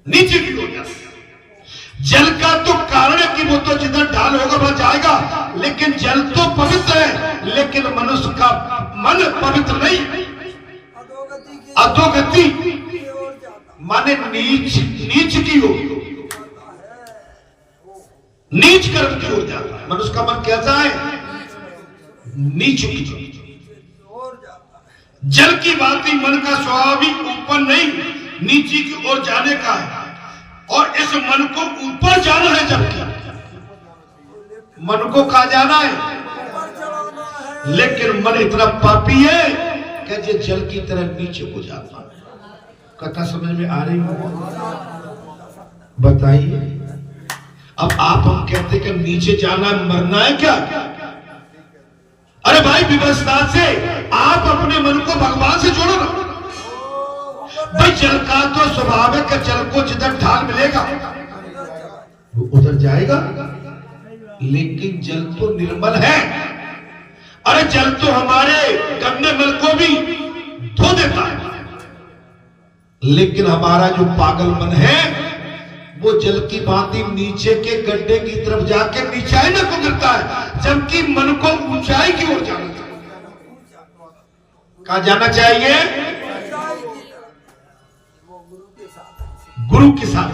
नीचे की ओर जाता है। जल का तो कारण है कि वो तो जिधर ढाल होगा वहां जाएगा, लेकिन जल तो पवित्र है, लेकिन मनुष्य का मन पवित्र नहीं, अधोगति माने नीच, नीच की ओर, नीच कर्म की ओर जाता है। मनुष्य का मन कैसा है? नीच की। जल की बात ही मन का स्वभाव ही ऊपर नहीं नीचे की ओर जाने का है, और इस मन को ऊपर जाना है। जबकि मन को कहा जाना है, लेकिन मन इतना पापी है कि ये जल की तरह नीचे को जाता है। कथा समझ में आ रही हो? बताइए। अब आप हम कहते कि नीचे जाना है, मरना है क्या? अरे भाई, विवस्था से आप अपने मन को भगवान से जोड़ो ना। भाई जल का तो स्वभाव है कि जल को जिधर ढाल मिलेगा वो उधर जाएगा, लेकिन जल तो निर्मल है। अरे जल तो हमारे गंदे मल को भी धो देता है, लेकिन हमारा जो पागल मन है वो जल की भांति नीचे के गड्ढे की तरफ जाके नीचाई न को गिरता है, जबकि मन को ऊंचाई की ओर जाना चाहिए। कहां जाना चाहिए? गुरु के साथ,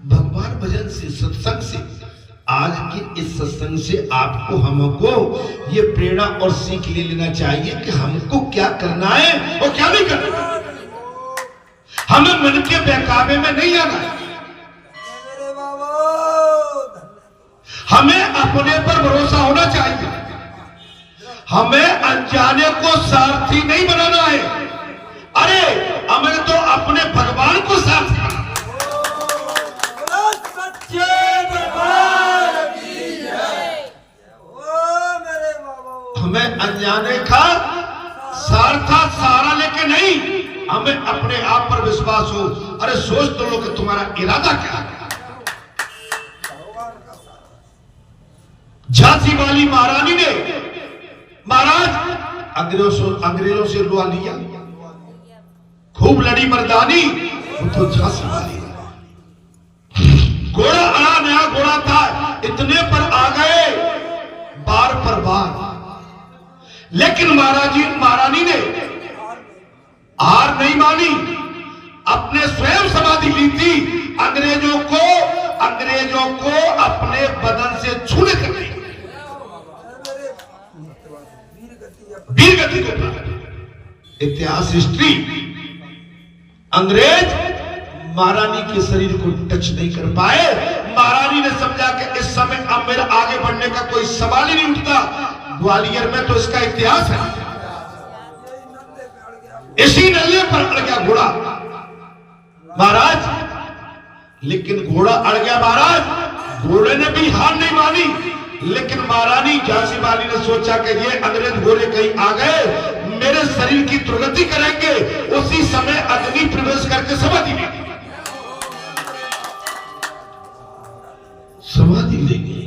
भगवान भजन से, सत्संग से। आज के इस सत्संग से आपको, हमको ये प्रेरणा और सीख ले लेना चाहिए कि हमको क्या करना है और क्या नहीं करना। हमें मन के बहकावे में नहीं आना है, हमें अपने पर भरोसा होना चाहिए। हमें अनजाने को सारथी नहीं बनाना है। अरे हमें तो अपने भगवान को सारथी बनाना। हमें अनजाने का सारथा सहारा लेके नहीं, हमें अपने आप पर विश्वास हो। अरे सोच तो लो कि तुम्हारा इरादा क्या है। झांसी वाली महारानी ने महाराज अंग्रेजों से लुआ लिया, खूब लड़ी मर्दानी, वो तो झांसी वाली। घोड़ा अड़ा नया घोड़ा था, इतने पर आ गए बार पर बार, लेकिन महारानी ने हार नहीं मानी, अपने स्वयं समाधि ली थी। अंग्रेजों को अपने बदन से छूने कर दी, वीर गति को प्राप्त। इतिहास, हिस्ट्री, अंग्रेज महारानी के शरीर को टच नहीं कर पाए। महारानी ने समझा कि इस समय अब मेरा आगे बढ़ने का कोई सवाल ही नहीं उठता। ग्वालियर में तो इसका इतिहास है, इसी नल्ले पर अड़ गया घोड़ा महाराज। लेकिन घोड़ा अड़ गया महाराज, घोड़े ने भी हार नहीं मानी, लेकिन महारानी झांसी वाली ने सोचा कि ये अंग्रेज घोड़े कहीं आ गए, मेरे शरीर की दुर्गति करेंगे। उसी समय अग्नि प्रवेश करके समाधि ले गई, समाधि ले गई।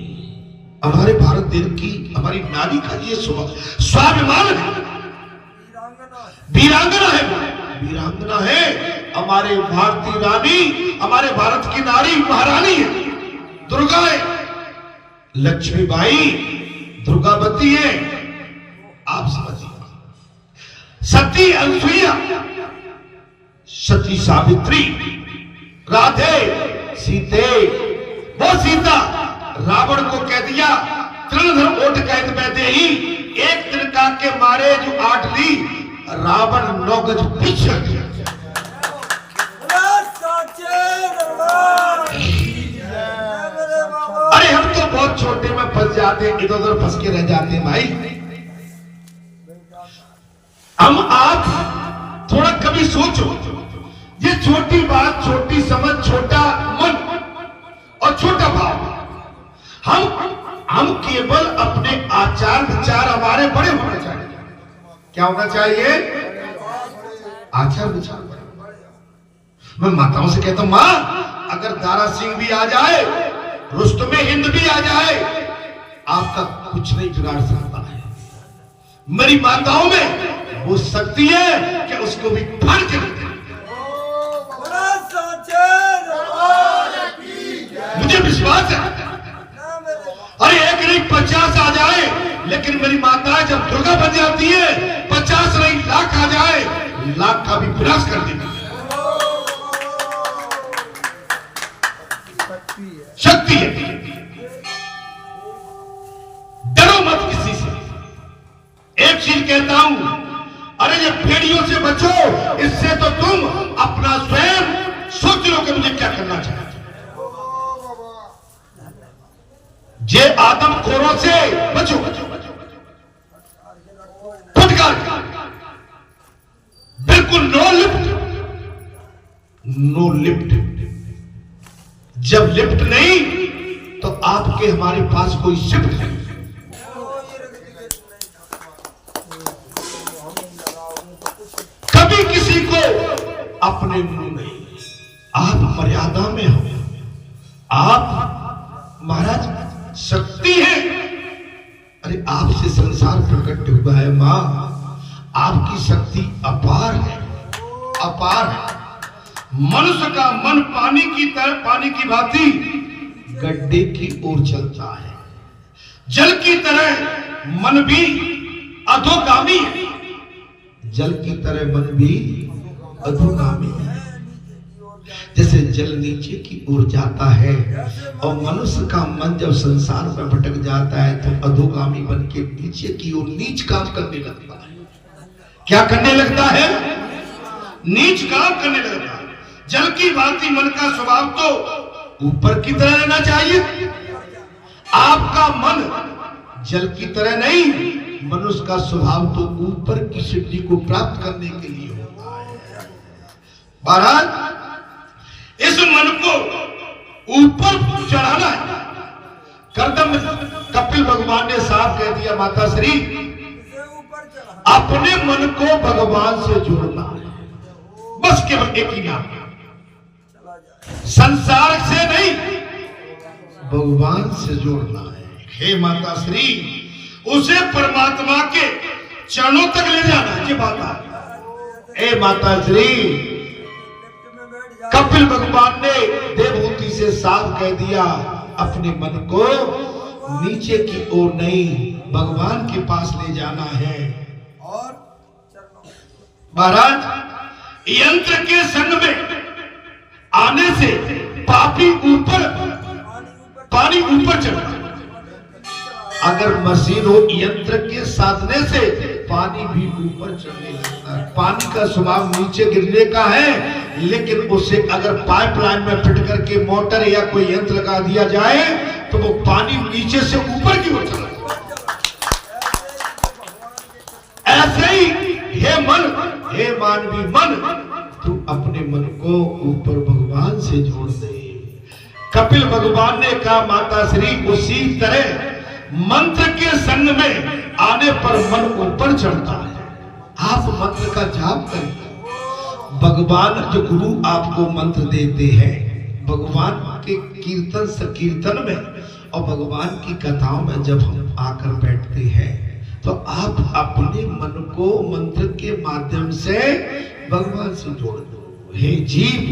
हमारे भारत देश की, हमारी नारी का ये स्वाभिमान है, वीरांगना है, वीरांगना है। हमारे भारतीय रानी, हमारे भारत की नारी महारानी है, दुर्गा है, लक्ष्मीबाई दुर्गावती है। आप समझिए, सती अनसुईया, सती सावित्री, राधे, सीते। वो सीता रावण को कह दिया, तृणधर ओट कैद में दे ही, एक तिनका के मारे जो आठ ली, रावण 9 गज पीछे गया। अरे हम तो बहुत छोटे में फंस जाते, इधर उधर फंस के रह जाते हैं भाई। हम आप थोड़ा कभी सोचो, ये छोटी बात, छोटी समझ, छोटा मन और छोटा भाव, हम केवल अपने आचार विचार हमारे बड़े होने चाहिए। क्या होना चाहिए? आचार विचार। मैं माताओं से कहता हूं, मां अगर दारा सिंह भी आ जाए, रुस्तमे हिंद भी आ जाए, आपका कुछ नहीं बिगाड़ सकता है। मेरी माताओं में वो शक्ति है कि उसको भी फाड़ के रख दे। माता बन जाती है, 50 नहीं लाख आ जाए, लाख का भी विनाश कर देती है। शक्ति है। डरो मत किसी से। एक चीज कहता हूं, अरे ये भेड़ियों से बचो, इससे तो तुम अपना स्वयं सोच लो कि मुझे क्या करना चाहिए। जे आदमखोरों से बचो, फटकार बिल्कुल नो लिफ्ट। जब लिफ्ट नहीं तो आपके हमारे पास कोई शिफ्ट नहीं। कभी किसी को अपने मुंह नहीं। आप मर्यादा में हो। आप महाराज शक्ति है। अरे आपसे संसार प्रकट हुआ है मां, आपकी शक्ति अपार है, अपार है। मनुष्य का मन पानी की भांति गड्ढे की ओर चलता है। जल की तरह मन भी अधोगामी है। जल की तरह मन भी अधोगामी है। जैसे जल नीचे की ओर जाता है और मनुष्य का मन जब संसार में भटक जाता है तो अधोगामी बन के नीचे की ओर नीच काम करने लगता है। क्या करने लगता है? नीच काम करने लगता है। जल की भांति मन का स्वभाव तो ऊपर की तरह रहना चाहिए। आपका मन जल की तरह नहीं, मनुष्य का स्वभाव तो ऊपर की सिद्धि को प्राप्त करने के लिए होता है। महाराज इस मन को ऊपर चढ़ाना है। कर्दम कपिल भगवान ने साफ कह दिया, माता श्री अपने मन को भगवान से जोड़ना है। बस केवल एक ही नाम, संसार से नहीं भगवान से जोड़ना है। हे माता श्री उसे परमात्मा के चरणों तक ले जाना है। ये बात है। हे माता श्री कपिल भगवान ने देवहूति से साफ कह दिया, अपने मन को नीचे की ओर नहीं भगवान के पास ले जाना है। और महाराज यंत्र के संग में आने से पानी ऊपर चढ़ता। अगर मशीन हो यंत्र के साधने से पानी भी ऊपर चढ़ने लगता है। पानी का स्वभाव नीचे गिरने का है, लेकिन उसे अगर पाइपलाइन में फिट करके मोटर या कोई यंत्र लगा दिया जाए तो वो पानी नीचे से ऊपर की ओर चला जाता। ऐसे ही हे मन, हे मानवी मन, तू अपने मन को ऊपर भगवान से जोड़ दे। कपिल भगवान ने कहा, माता श्री उसी तरह मंत्र के संग में आने पर मन ऊपर चढ़ता है। आप मंत्र का जाप करें। भगवान जो गुरु आपको मंत्र देते हैं, भगवान के कीर्तन संकीर्तन में और भगवान की कथाओं में जब हम आकर बैठते हैं तो आप अपने मन को मंत्र के माध्यम से भगवान से जोड़ दो। हे जीव,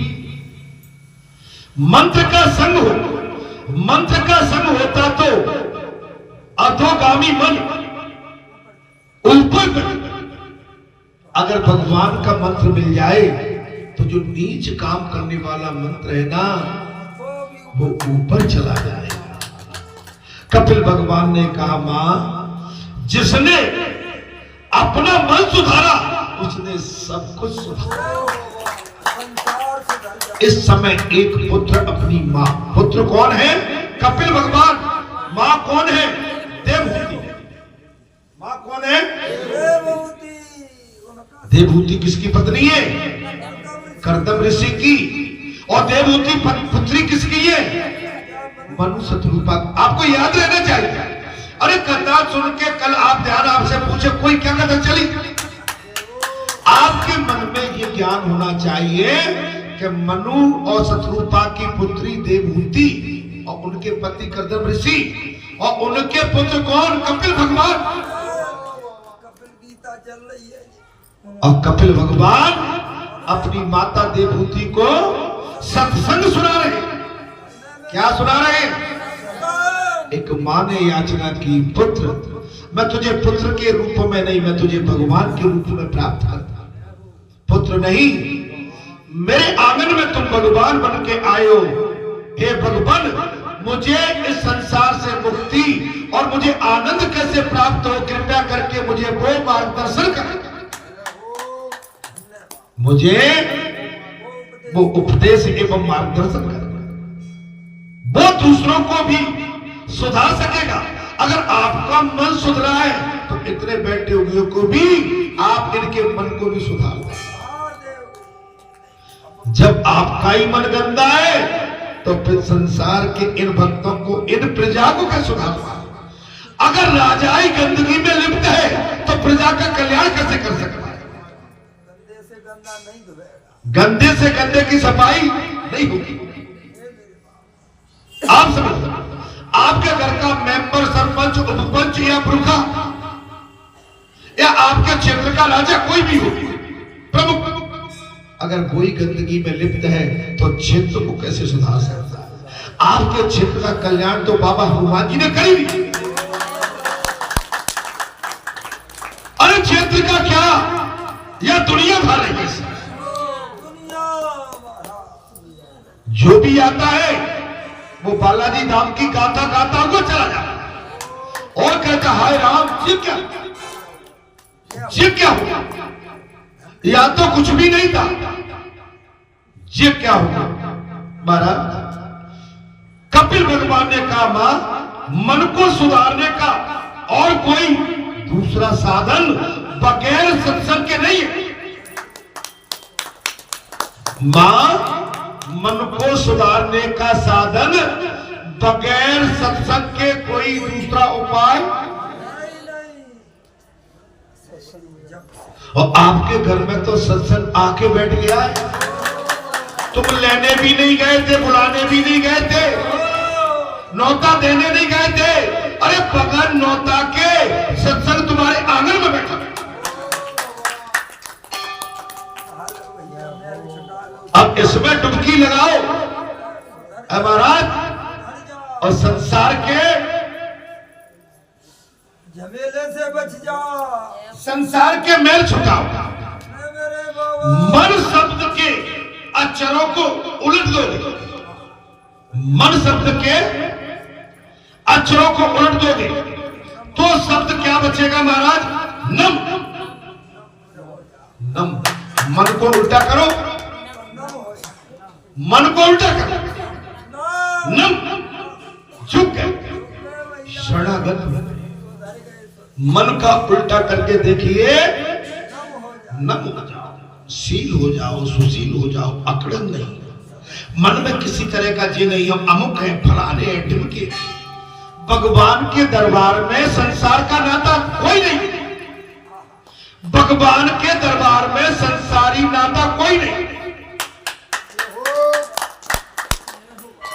मंत्र का संग हो। मंत्र का संग होता तो अधोगामी मन ऊपर, अगर भगवान का मंत्र मिल जाए तो जो नीच काम करने वाला मंत्र है ना वो ऊपर चला जाएगा। कपिल भगवान ने कहा, मां जिसने अपना मन सुधारा उसने सब कुछ सुधारा। इस समय एक पुत्र अपनी मां, पुत्र कौन है? कपिल भगवान। मां कौन है? देवहूति। मां कौन है? देवहूति किसकी पत्नी है? कर्दम ऋषि की। और देवहूति पुत्री किसकी है? मनु शत्रुपा। आपको याद रहना चाहिए। अरे कथा सुन के कल आप ध्यान आपसे पूछे कोई क्या कथा चली, आपके मन में ये ज्ञान होना चाहिए कि मनु और शत्रुपा की पुत्री देवहूति और उनके पति कर्दम ऋषि और उनके पुत्र कौन? कपिल भगवान। कपिल गीता चल रही है और कपिल भगवान अपनी माता देवहूति को सत्संग सुना रहे। क्या सुना रहे? एक माँ ने याचना की, पुत्र मैं तुझे पुत्र के रूप में नहीं, मैं तुझे भगवान के रूप में प्राप्त करता। पुत्र नहीं, मेरे आंगन में तुम भगवान बन के आए हो। हे भगवान, मुझे इस संसार से मुक्ति और मुझे आनंद कैसे प्राप्त हो, कृपया करके मुझे वो मार्गदर्शन कर, मुझे वो उपदेश एवं मार्गदर्शन कर। वो दूसरों को भी सुधार सकेगा। अगर आपका मन सुधरा है तो इतने बैठे हुए को भी आप इनके मन को भी सुधार दें। जब आपका ही मन गंदा है तो फिर संसार के इन भक्तों को, इन प्रजा को कैसे सुधार? अगर राजा ही गंदगी में लिप्त है तो प्रजा का कल्याण कैसे कर सकता है? गंदे से गंदा नहीं धोएगा, गंदे से गंदे की सफाई नहीं होगी। आप समझ, आपके घर का मेंबर, सरपंच, उपपंच या पुरखा या आपके क्षेत्र का राजा कोई भी हो, प्रमुख, अगर कोई गंदगी में लिप्त है तो क्षेत्र को कैसे सुधार सकता है? आपके क्षेत्र का कल्याण तो बाबा हनुमान जी ने करी। अरे क्षेत्र का क्या, या दुनिया भर रही है। जो भी आता है वो बालाजी धाम की गाथा गाता हुआ चला जाता और कहता, हाय राम, ये क्या, ये क्या हुआ? या तो कुछ भी नहीं था, ये क्या हुआ? महाराज, कपिल भगवान ने कहा, मां, मन को सुधारने का और कोई दूसरा साधन बगैर सत्संग के नहीं है। मां, मन को सुधारने का साधन बगैर सत्संग के कोई दूसरा उपाय। और आपके घर में तो सत्संग आके बैठ गया है। तुम लेने भी नहीं गए थे, बुलाने भी नहीं गए थे, नौता देने नहीं गए थे। अरे बगैर नौता के सत्संग तुम्हारे आंगन में बैठा। अब इसमें डुबकी लगाओ महाराज, और संसार के झमेले से बच जाओ, संसार के मैल छुटाओ। मन शब्द के अक्षरों को उलट दोगे, मन शब्द के अक्षरों को उलट दोगे तो शब्द क्या बचेगा महाराज? नम। नम, मन को उल्टा करो, मन को उल्टा करो, नम, झुक गए, शरणागत। मन का उल्टा करके देखिए, नम हो जाओ, शील हो जाओ, सुशील हो जाओ, अकड़न नहीं। मन में किसी तरह का जी नहीं, हम अमुक है, फलाने हैं, ढिमके। भगवान के दरबार में संसार का नाता कोई नहीं, भगवान के दरबार में संसारी नाता कोई नहीं।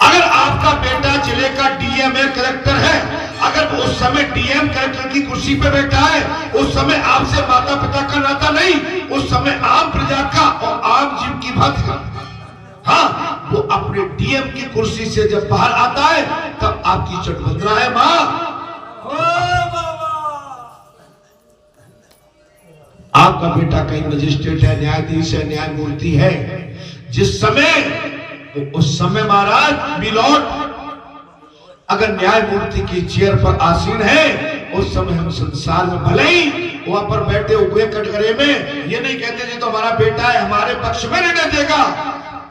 अगर आपका बेटा जिले का डीएम है, कलेक्टर है, अगर उस समय डीएम कलेक्टर की कुर्सी पे बैठा है, उस समय आपसे माता पिता का नाता नहीं, उस समय आम प्रजा का और आम जीव की बात का। हाँ, वो अपने डीएम की कुर्सी से जब बाहर आता है तब आपकी चटवंदना है। माँ, आपका बेटा कहीं मजिस्ट्रेट है, न्यायाधीश है, न्यायमूर्ति है, जिस समय, उस समय महाराज मिलोट अगर न्यायमूर्ति की चेयर पर आसीन है, उस समय हम संसार में भले ही वहां पर बैठे हुए कटघरे में ये नहीं कहते जी तो हमारा बेटा है, हमारे पक्ष में निर्णय देगा,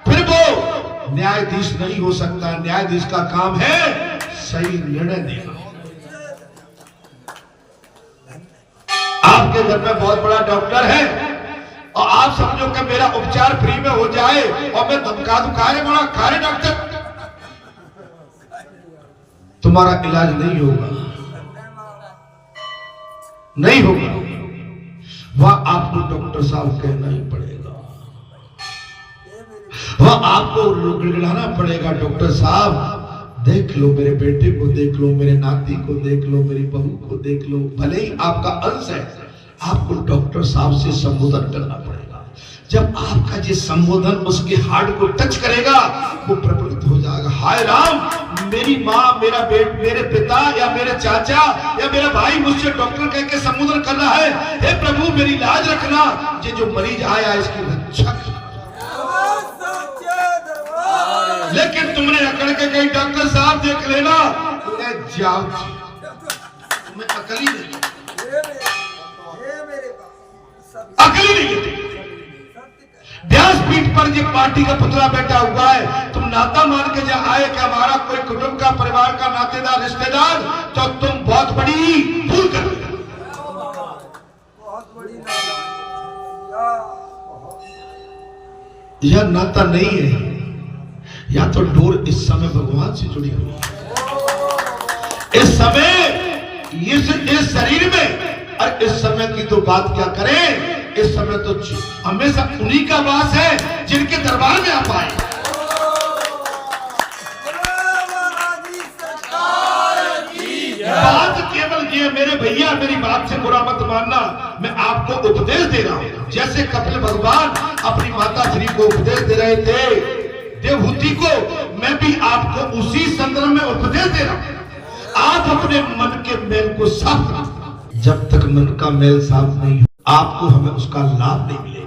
फिर वो न्यायाधीश नहीं हो सकता। न्यायाधीश का काम है सही निर्णय देना। आपके घर में बहुत बड़ा डॉक्टर है और आप समझो कि मेरा उपचार फ्री में हो जाए और मैं धमका दूं, बड़ा खारे डॉक्टर, तुम्हारा इलाज नहीं होगा, नहीं होगा। वह आपको डॉक्टर साहब कहना ही पड़ेगा, वह आपको गिड़गिड़ाना पड़ेगा, डॉक्टर साहब देख लो मेरे बेटे को, देख लो मेरे नाती को, देख लो मेरी बहू को, देख लो। भले ही आपका अंश है, आपको डॉक्टर साहब से संबोधन करना पड़ेगा। जब आपका ये संबोधन उसके हार्ट को टच करेगा, वो प्रफुल्लित हो जाएगा। हाय राम, मेरी माँ, मेरे पिता या मेरे चाचा या मेरा भाई मुझसे डॉक्टर कह के संबोधन कर रहा है, हे प्रभु मेरी लाज रखना, ये जो मरीज आया इसकी रक्षा करना। लेकिन तुमने अकड़ के कही डॉक्टर साहब देख लेना, जाओ, तुम्हें अकल ही नहीं, अकल ही नहीं। व्यासपीठ पर ये पार्टी का पुतला बैठा हुआ है, तुम नाता मान के जब आए कि हमारा कोई कुटुंब का, परिवार का, नातेदार, रिश्तेदार, तो तुम बहुत बड़ी भूल कर रहे हो। बहुत बड़ी यह नाता नहीं है, या तो डोर इस समय भगवान से जुड़ी हुई है। इस समय इस शरीर में, और इस समय की तो बात क्या करें, इस समय तो हमेशा उन्हीं का वास है जिनके दरबार में आप आए। बात केवल ये, मेरे भैया मेरी बात से बुरा मत मानना, मैं आपको उपदेश दे रहा हूं, जैसे कपिल भगवान अपनी माता श्री को उपदेश दे रहे थे, देवहूति को, मैं भी आपको उसी संदर्भ में उपदेश दे रहा हूं। आप अपने मन के मेल को साफ करो। जब तक मन का मेल साफ नहीं हो, आपको हमें उसका लाभ नहीं मिलेगा।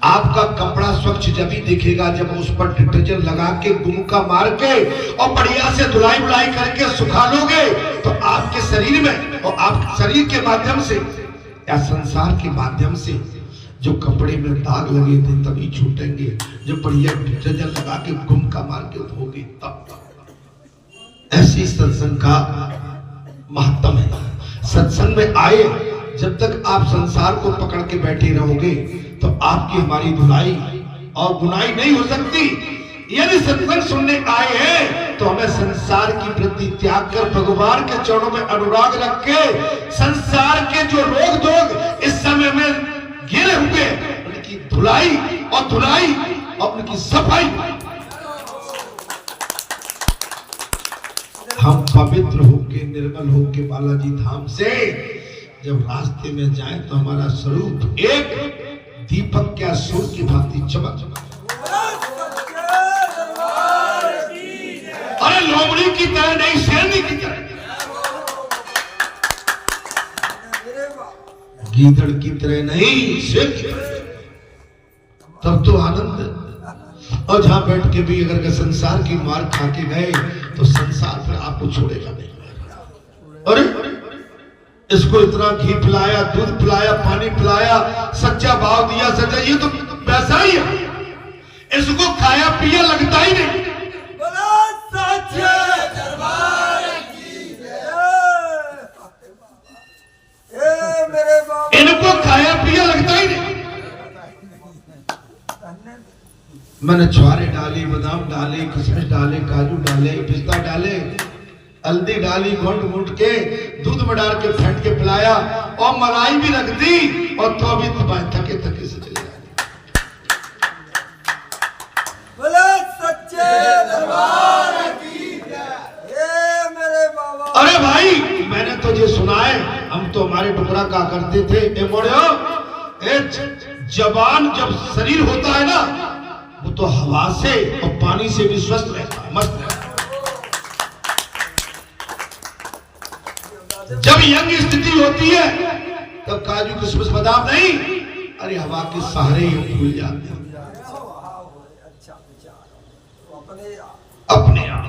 आपका कपड़ा स्वच्छ जब ही दिखेगा जब उस पर डिटर्जेंट लगा के, गुमका मार के और बढ़िया से धुलाई बुलाई करके सुखा लोगे, तो आपके शरीर में और आप शरीर के माध्यम से या संसार के माध्यम से जो कपड़े में दाग लगे थे तभी छूटेंगे, जो बढ़िया डिटर्जेंट लगा के गुमका मार के धोगे तब। ऐसी सत्संग का महत्व है। सत्संग में आए, जब तक आप संसार को पकड़ के बैठे रहोगे तो आपकी हमारी धुलाई और बुनाई नहीं हो सकती। यदि सत्संग सुनने आए हैं तो हमें संसार की वृत्ति त्याग कर भगवान के चरणों में अनुराग रख के, संसार के जो रोग धोग इस समय में गिरे हुए, उनकी धुलाई और धुलाई और उनकी सफाई, हम पवित्र होके, निर्मल होके बालाजी धाम से जब रास्ते में जाएं तो हमारा स्वरूप एक दीपक क्या सूर्य की भांति चमक चमक। अरे लोमड़ी की तरह नहीं, शेरनी की तरह, गीदड़ की तरह नहीं, शेर की तरह, तब तो आनंद। और जहां बैठ के भी अगर संसार की मार खा के गए तो संसार फिर आपको छोड़ेगा नहीं। अरे इसको इतना घी पिलाया, दूध पिलाया, पानी पिलाया, सच्चा भाव दिया, सच्चा, ये तो वैसा ही है, इसको खाया पिया लगता ही नहीं। इनको खाया पिया लगता ही नहीं। मैंने छुआरे डाली, बादाम डाले, किशमिश डाले, काजू डाले, पिस्ता डाले, हल्दी डाली, घुंट घुंट के दूध में डाल के फेंट के पिलाया और मलाई भी रख दी, और तो भी थके थके से चले गए। बोले सच्चे दरबार की जय। मेरे बाबा, अरे भाई मैंने तो ये सुना है, हम तो हमारे टुकड़ा का करते थे, ए मोड़ो, जवान जब शरीर होता है ना, वो तो हवा से और पानी से भी स्वस्थ रहता है, मस्त रहता है। जब यंग स्थिति होती है तब काजू किशमिश बादाम नहीं, अरे हवा के सहारे ही भूल जाते हैं अपने आप।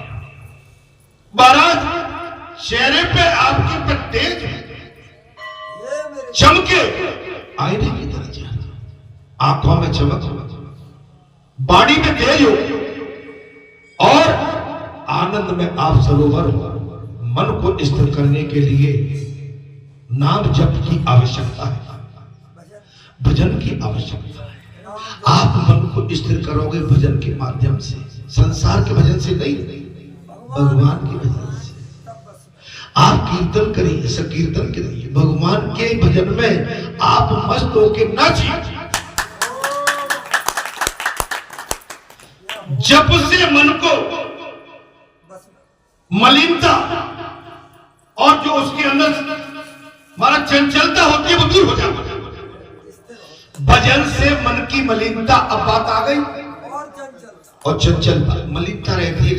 महाराज चेहरे पे आपके पर तेज चमके, आईने की तरह चेहरा, आंखों में चमक, बाड़ी में तेज हो और आनंद में आप सरोवर हो। मन को स्थिर करने के लिए नाम जप की आवश्यकता है, भजन की आवश्यकता है। आप मन को स्थिर करोगे भजन के माध्यम से, संसार के भजन से नहीं, भगवान के भजन से। आप कीर्तन करिए, संकीर्तन करिए, भगवान के भजन में आप मस्त होकर नाचिए। जप से मन को मलिनता और जो उसके अंदर हमारा चंचलता होती है वो दूर हो जाती है। भजन से मन की मलिनता, अब बात आ गई, और चंचलता मलिनता रहती है,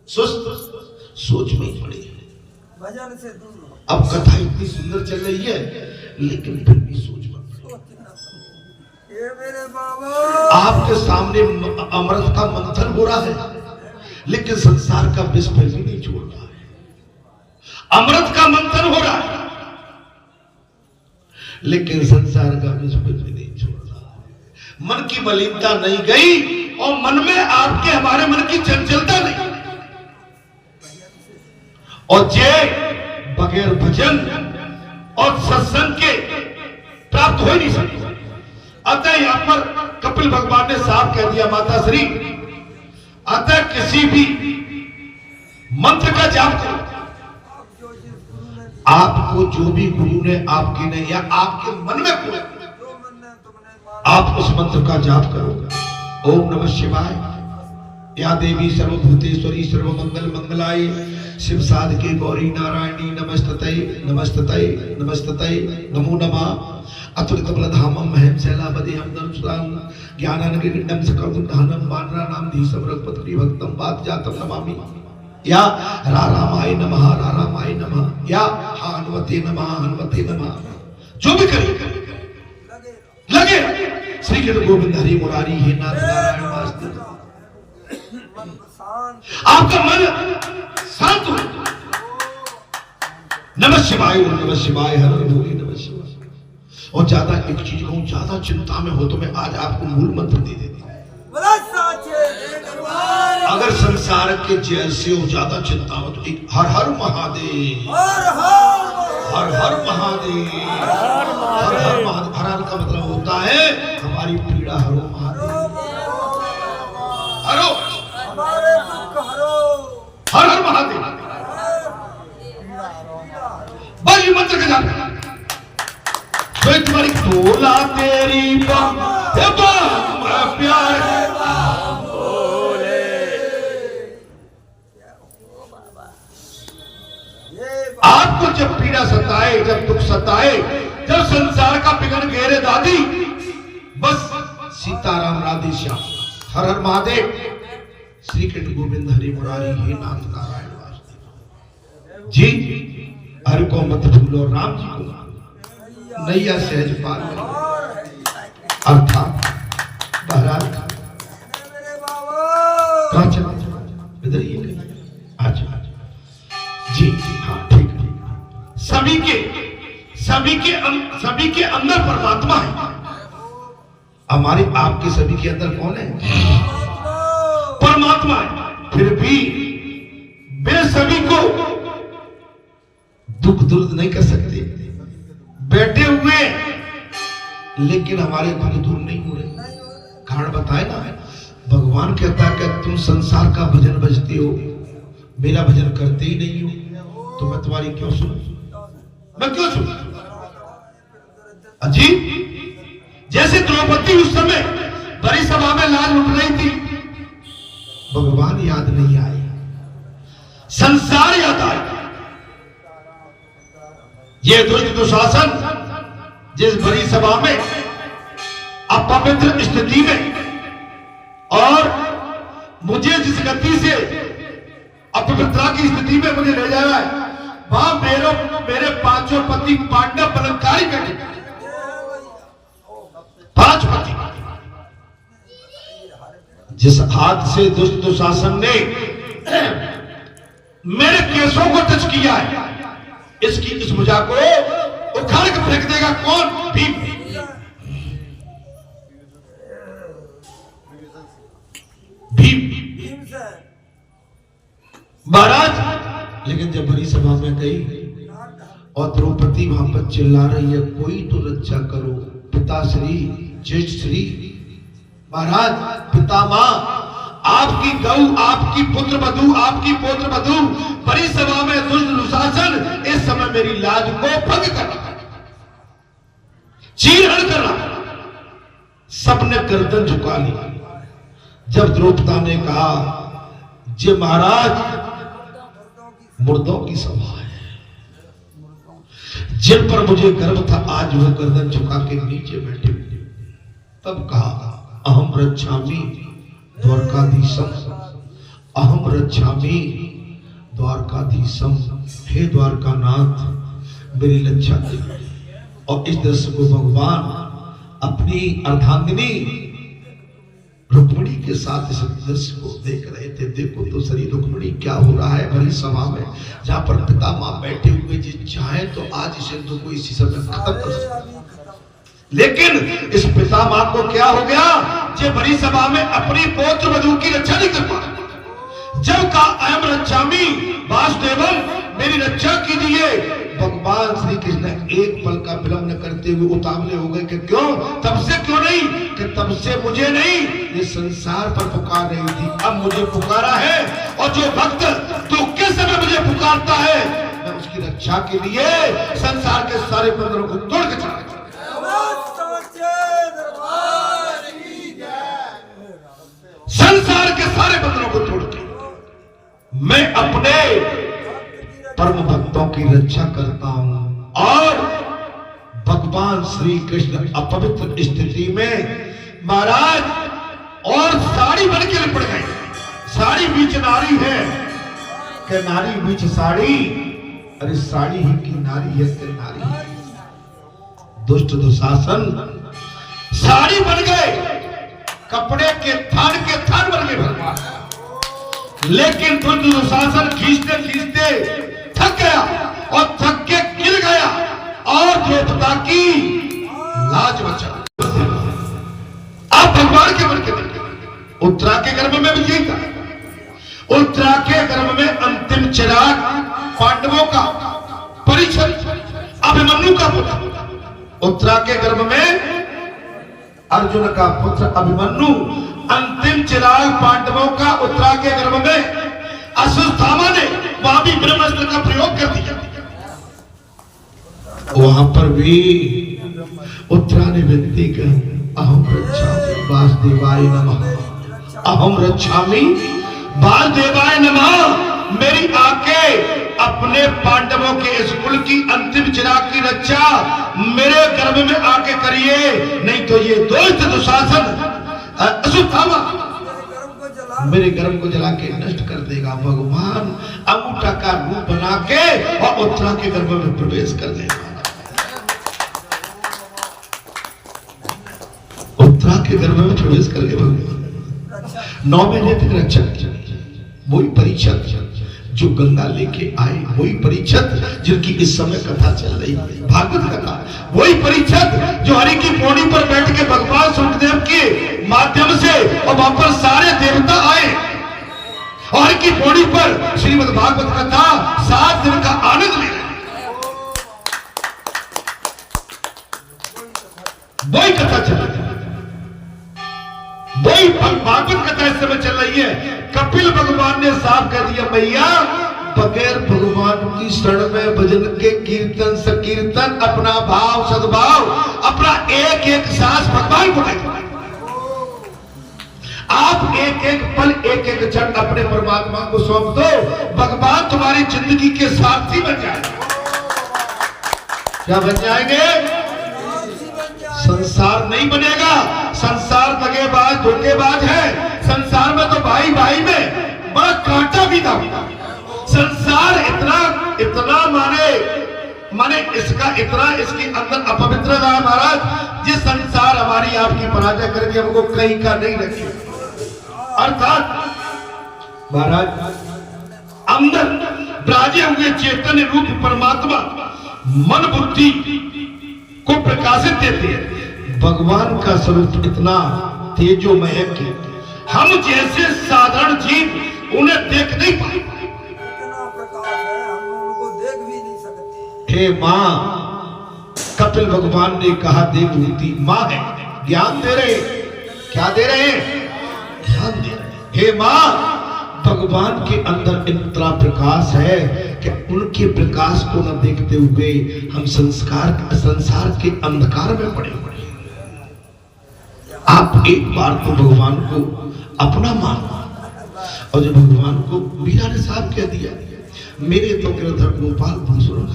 सुस्त सोच में ही पड़ी है। भजन से दूर हो। अब कथा इतनी सुंदर चल रही है लेकिन फिर भी सोच में पड़ी। ये मेरे बाबा आपके सामने अमृत का मंथन हो रहा है लेकिन संसार का विष फिर भी नहीं छोड़ रहा है। अमृत का मंथन हो रहा है लेकिन संसार का विष फिर भी नहीं छोड़ रहा है। मन की मलिनता नहीं गई और मन में आपके हमारे मन की चंचलता नहीं। और जे बगैर भजन और सत्संग के प्राप्त हो ही नहीं सकते। अतः यहां पर कपिल भगवान ने साफ कह दिया माता श्री, अतः किसी भी मंत्र का जाप करो। आपको जो भी गुरु ने आपके ने या आपके मन में कोई आप उस मंत्र का जाप करो। ओम नमः शिवाय, या देवी सर्वभूतेश्वरी सर्वमंगल मंगलाय शिव साधके गौरी नारायणी नमस्तते नमस्तते नमस्तते नमो नमः। अतुलित बलधामम महम शैलावदेहम धनुषां ज्ञानानगरिडं सकलगुण धानम वानराणां धीसम रघुपति भक्तम वात जातम नमामि। या रारामाय नमः रारामाय नमः, या हनुमते नमः हनुमते नमः। जो भी करे लगे श्री कृष्ण गोविंद हरि मुरारी हे नाथ नारायण वासुदेव। आपका मन शांत हो। नमः शिवाय ओम नमः शिवाय हर हर भोले नमः शिवाय। और ज्यादा एक चीज कहूं, ज्यादा चिंता में हो तो मैं आज आपको मूल मंत्र दे देती हूं। अगर संसार के जैसे हो ज्यादा चिंता हो तो एक हर हर महादेव, हर हर महादेव, हर हर महादेव। हर हर का मतलब होता है हमारी पीड़ा हरो महादेव, हरो हमारे दुख हरो, हर हर महादेव। बस ये मंत्र का जाप तुम्हारी तोला तेरी प्यार आपको जब पीड़ा सताए, जब दुख सताए, जब संसार का बिगड़ घेरे दादी, बस सीताराम राधे श्याम हर हर महादेव श्री कृष्ण गोविंद हरि मुरारी हे नाथ नारायण वासुदेव। जी हरि को मत भूलो, राम जी को नैया सहज पार अर्थात महाराज कहां चला इधर ही आज जी हाँ ठीक है। सभी के अंदर परमात्मा है। हमारे आपके सभी के अंदर कौन है? परमात्मा है। फिर भी वे सभी को दुख दूर नहीं कर सकते, बैठे हुए लेकिन हमारे दुख दूर नहीं हो रहे। कारण बताए ना, भगवान कहता है कि तुम संसार का भजन बजते हो, मेरा भजन करते ही नहीं हो, तो मैं तुम्हारी क्यों सुनूं? मैं क्यों सुनूं? अजी जैसे द्रौपदी उस समय बड़ी सभा में लाल उठ रही थी, भगवान याद नहीं आए, संसार याद आया। ये दुष्ट दुशासन जिस बड़ी सभा में अपवित्र स्थिति में और मुझे जिस गति से अपवित्रता की स्थिति में मुझे ले जा रहा है, वहां मेरे पांचों पति पांडव बलात्कारी बैठे, 5 पति। जिस हाथ से दुष्ट दुशासन ने मेरे केसों को टच किया है, इस भुजा को उखाड़ के फेंक देगा कौन? भीम। भीम महाराज। लेकिन जब बड़ी सभा में गई और द्रौपदी वहां पर चिल्ला रही है, कोई तो रक्षा करो, पिताश्री ज्येष्ठ श्री महाराज, पितामह, आपकी गौ, आपकी पुत्र वधू, आपकी पौत्र वधू बड़ी सभा में दुष्ट दुशासन इस समय मेरी लाज को भंग कर रहा, चीरहरण कर रहा। सबने गर्दन झुका ली। जब द्रौपदी ने कहा, जे महाराज मुर्दों की सभा है, जिन पर मुझे गर्व था आज वो गर्दन झुका के नीचे बैठे हुए। तब कहा, अहम रक्षामि द्वारकाधीशम, अहम रक्षामि द्वारकाधीशम, हे द्वारकानाथ मेरी रक्षा कीजिए। और इस दृश्य को भगवान अपनी अर्धांगिनी रुक्मिणी के साथ इस दृश्य को देख रहे थे। देखो तो सरी रुक्मिणी क्या हो रहा है बड़ी सभा में, जहां पर पिता मां बैठे हुए जी चाहे तो आज इस युद्ध को इसी समय खत्म कर सकते, लेकिन इस पिता मां को क्या हो गया, जे बड़ी सभा में अपनी पौत्र वधू की रक्षा नहीं कर पा। जब का अहम रक्षामि वासुदेवम, मेरी रक्षा कीजिए, भगवान श्री कृष्ण एक पल का विलंब न करते हुए उतावले हो गए कि क्यों, तब से क्यों नहीं, कि तब से मुझे नहीं, ये संसार पर पुकार रही थी, अब मुझे पुकारा है। और जो भक्त दुख के समय मुझे पुकारता है, मैं उसकी रक्षा के लिए संसार के सारे बंधनों को तोड़ के चला। संसार के सारे बंधनों को तोड़ के मैं अपने परम भक्तों की रक्षा करता हूं। और भगवान श्री कृष्ण अपवित्र स्थिति में महाराज और साड़ी बन के लिपट गए। साड़ी बीच नारी है कि नारी बीच साड़ी, अरे साड़ी ही की नारी है कि नारी है। दुष्ट दुशासन साड़ी बन गए, कपड़े के थान बन गए भगवान। लेकिन दुष्ट दुशासन खींचते खींचते थक गया और थक के गिर गया और द्रौपदा की लाज बचा। आप भगवान के मन के देखे उत्तरा के गर्भ में भी यही था। उत्तरा के गर्भ में अंतिम चिराग पांडवों का परिषद अभिमन्यु का पुत्र, उत्तरा के गर्भ में अर्जुन का पुत्र अभिमन्यु, अंतिम चिराग पांडवों का उत्तरा के गर्भ में। अश्वत्थामा ने वहां भी ब्रह्मास्त्र का प्रयोग कर दिया, वहां पर भी उत्तरा ने विनती की, अहम रक्षामि वासुदेवाय नमः, अहम रक्षामि वासुदेवाय नमः। मेरी आके अपने पांडवों के इस कुल की अंतिम चिराग की रक्षा मेरे गर्भ में आके करिए, नहीं तो ये दुष्ट दुशासन अश्वत्थामा मेरे गर्भ को जला के नष्ट कर देगा। भगवान अंगूठा का रूप बना के और उत्तरा के गर्भ में प्रवेश कर देगा। उत्तरा के गर्भ में प्रवेश करके भगवान 9 महीने तक रक्षा की। वही परीक्षक जो गंगा लेके आए, वही परीक्षक जिनकी इस समय कथा चल रही है, भागवत कथा, वही परीक्षक जो हरि की पौड़ी पर बैठ के भगवान सुखदेव के माध्यम से और वहां पर सारे देवता आए और हरि की पौड़ी पर श्रीमद् भागवत कथा 7 दिन का आनंद ले रहे। वही कथा चल रही है, वही भागवत कथा इस समय चल रही है। कपिल भगवान ने साफ कर दिया, भैया बगैर भगवान की शरण में भजन के कीर्तन सकीर्तन अपना भाव सद्भाव अपना एक एक सांस भगवान को दें। आप एक एक पल एक एक क्षण अपने परमात्मा को सौंप दो, भगवान तुम्हारी जिंदगी के सारथी बन जाएंगे। क्या बन जाएंगे? संसार नहीं बनेगा। संसार दगेबाज धोखेबाज है। संसार में तो भाई भाई में बड़ा कांटा भी था। संसार इतना माने इसका इतना इसके अंदर अपवित्रता है महाराज, जिस संसार हमारी आपकी पराजय करके हमको कहीं का नहीं रखे। अर्थात महाराज अंदर विराजे हुए चैतन्य रूप परमात्मा मन बुद्धि को प्रकाशित देते हैं। भगवान का स्वरूप इतना तेजोमय है कि हम जैसे साधारण जीव उन्हें देख नहीं पाए। इतना प्रकाश है, हम उनको देख भी नहीं सकते। हे मां, कपिल भगवान ने कहा देवहूति मां है, ज्ञान दे रहे। क्या दे रहे हैं? ज्ञान दे रहे। हे मां, भगवान के अंदर इतना प्रकाश है कि उनके प्रकाश को न देखते हुए हम संसार के अंधकार में पड़े हुए। आप एक बार तो भगवान को अपना मानो। और जब भगवान को मीरा ने साफ कह दिया, मेरे तो गिरधर गोपाल भूषण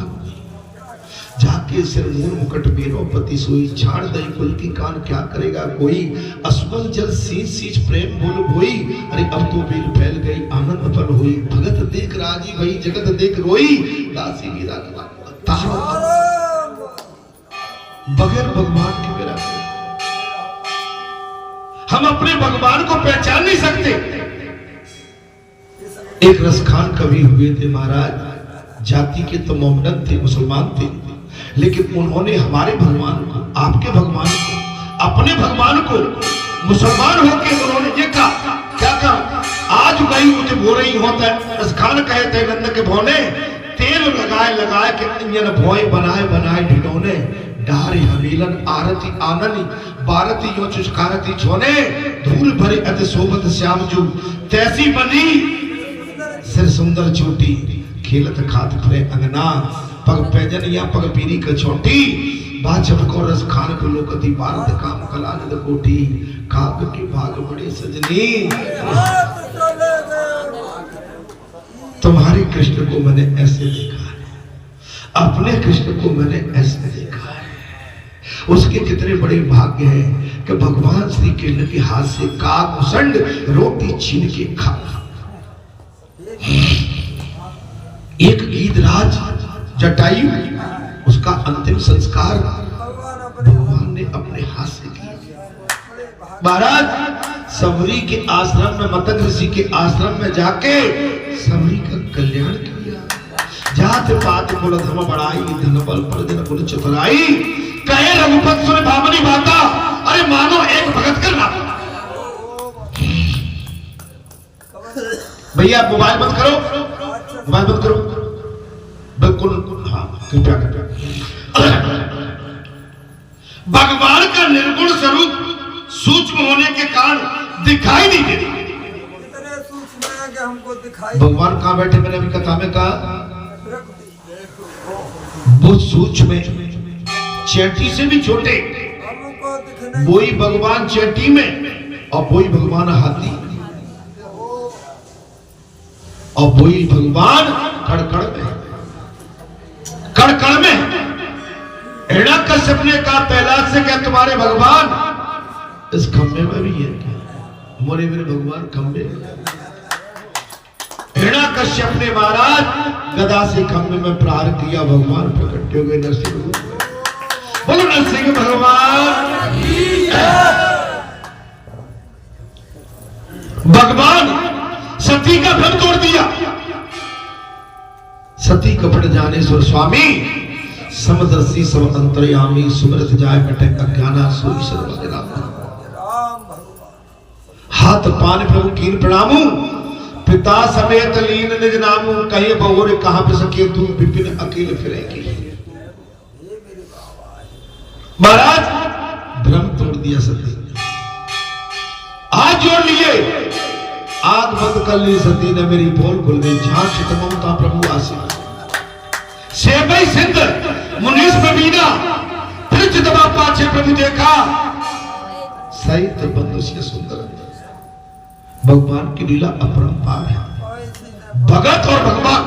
जाके सिर मूर मुकट बेरोपति सोई, छाड़ दई कुल की कान क्या करेगा कोई, असमल जल सींच सींच प्रेम बोल बोई, अरे अब तो बेल फैल गई आनंद होई, भगत देख राजी भई, जगत देख रोई, दासी मीरा तारो बगैर भगवान के मेरा। हम अपने भगवान को पहचान नहीं सकते। एक रसखान कवि हुए थे महाराज, जाति के तो मोहम्मद थे, मुसलमान थे, लेकिन उन्होंने हमारे भगवान को, आपके भगवान को, अपने भगवान को मुसलमान होकर उन्होंने ये कहा, क्या कहा, आज गई मुझे भो रही होता है। रसखान कहे थे नंद के भोने, तेल लगाए लगाए के इंजन भोए बनाए बनाए ढिढोने, डारे हमीलन आरती आननी बारती यो चुस्कारती छोने, धूल भरे अति सोबत श्याम जू तैसी बनी सिर सुंदर चोटी, खेलत खात फिरे अंगना, पग पैजन या पग पीरी का छोटी, बाजब को रस खान को लोकती भारत काम कला निद कोठी, काग के भाग बड़े सजनी। तुम्हारे कृष्ण को मैंने ऐसे देखा है, अपने कृष्ण को मैंने ऐसे देखा है। उसके कितने बड़े भाग्य हैं कि भगवान श्री कृष्ण के हाथ से काग मुसंड रोटी छीन के खा। एक गीधराज जटायु, उसका अंतिम संस्कार भगवान ने अपने हाथ से किया। महाराज सबरी के आश्रम में, मतंग ऋषि के आश्रम में जाके सबरी का कल्याण किया। जात पात कुल धर्म बढ़ाई, धन बल पर जन कुल चतुराई, कहे रघुपत सुन भावनी बाता, अरे मानो एक भगत का नाम। भैया मोबाइल बंद करो, मोबाइल बंद करो, बिल्कुल हाँ कृपया कृपया। भगवान का निर्गुण स्वरूप सूक्ष्म होने के कारण दिखाई नहीं देती। इतने सूक्ष्म है कि हमको दिखाई। भगवान कहाँ बैठे, मैंने अभी कथा में कहा, वो सूक्ष्म में, चेटी से भी छोटे, हमको दिखने वही भगवान चेटी में और वही भगवान हाथी में, और वही भगवान कड़कड़ में, कड़कड़ में। हिरण्यकश्यप ने कहा प्रहलाद से, क्या तुम्हारे भगवान इस खंबे में भी है क्या? मोरे मेरे भगवान खंबे में। हिरण्यकश्यप ने महाराज गदा से खंबे में प्रहार किया, भगवान प्रकट हो गए। नरसिंह बोलो नरसिंह भगवान। भगवान सती का भ्रम तोड़ दिया। सती कपट जाने सुर स्वामी, समदर्शी सब अंतर्यामी, सुमरत जाय कटे अज्ञाना, सोई सर्वज्ञ राम। हाथ पान प्रभु कीन प्रणामू, पिता समेत लीन निज नामू, कहे बहुरे कहां पर सके तू, विपिन अकेले फिरेगी। महाराज भ्रम तोड़ दिया सती, हाथ जोड़ लिए, आग बंद कर ली सती ने, मेरी बोल खुल गई। जहां चित ममता प्रभु आसी, सेवई सिंध मुनीस प्रवीणा, फिर चितवा पाछे प्रभु देखा, सहित बंधु से सुंदर। भगवान की लीला अपरंपार है। भगत और भगवान,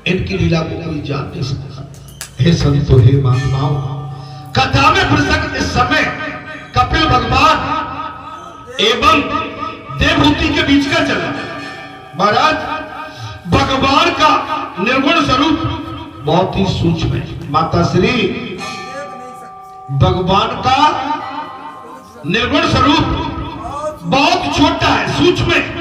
इनकी लीला को कोई जान नहीं सकता। हे संतो, हे महात्माओं, कथा में प्रसंग इस समय कपिल भगवान एवं देवहूति के बीच का चला। महाराज भगवान का निर्गुण स्वरूप बहुत ही सूक्ष्म है। माता श्री भगवान का निर्गुण स्वरूप बहुत छोटा है, सूक्ष्म है।